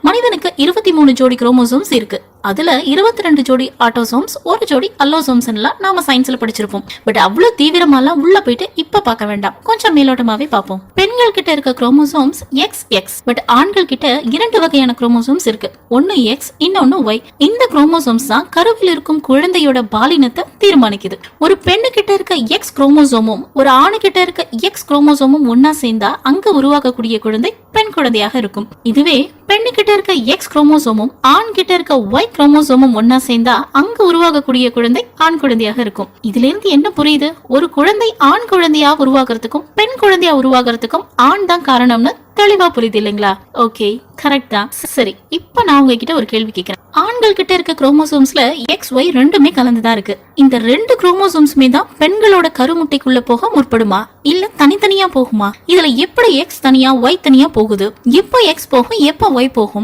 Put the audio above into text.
மனிதனுக்கு 23 ஜோடி குரோமோசோம்ஸ் இருக்கு. அதுல 22 ஜோடி ஆட்டோசோம்ஸ், ஒரு ஜோடி அல்லோசோம்ஸ் நாம சயின்ஸ்ல படிச்சிருப்போம். பட் அவ்வளவு தீவிரமாலாம் உள்ள போயிட்டு இப்ப பார்க்க வேண்டாம், கொஞ்சம் மேலோட்டமாவே பார்ப்போம். பெண்கள் கிட்ட இருக்க குரோமோசோம்ஸ் XX, பட் ஆண்கள் கிட்ட 2 வகையான குரோமோசோம்ஸ் இருக்கு. ஒன்னு X, இன்னொன்னு Y. இந்த குரோமோசோம்ஸ் தான் கருவில் இருக்கும் குழந்தையோட பாலினத்தை தீர்மானிக்குது. ஒரு பெண்ணு கிட்ட இருக்க X குரோமோசோமும் ஒரு ஆணு கிட்ட இருக்க X குரோமோசோமும் ஒன்னா சேர்ந்தா அங்க உருவாக்கக்கூடிய குழந்தை பெண் குழந்தையாக இருக்கும். இதுவே பெண்ணு கிட்ட இருக்க X குரோமோசோமும் ஆண் கிட்ட இருக்க Y குரோமோசோமும் ஒன்னா சேர்ந்தா அங்க உருவாகக்கூடிய குழந்தை ஆண் குழந்தையாக இருக்கும். இதுல இருந்து என்ன புரியுது? ஒரு குழந்தை ஆண் குழந்தையா உருவாக்குறதுக்கும் பெண் குழந்தையா உருவாக்குறதுக்கும் ஆண் தான் காரணம்னு தெளிவா புரியுது இல்லைங்களா? ஓகே, கரெக்ட் தான். சரி, இப்ப நான் உங்ககிட்ட ஒரு கேள்வி கேட்கிறேன். ஆண்கள் கிட்ட இருக்க குரோமோசோம்ஸ்ல XY ரெண்டுமே கலந்துதான் இருக்கு. இந்த 2 குரோமோசோம்ஸ்மே தான் பெண்களோட கருமுட்டைக்குள்ள போக முற்படுமா இல்ல தனித்தனியா போகுமா? இதுல எப்படி X தனியா Y தனியா போகுது? எப்ப X போகும், எப்ப Y போகும்?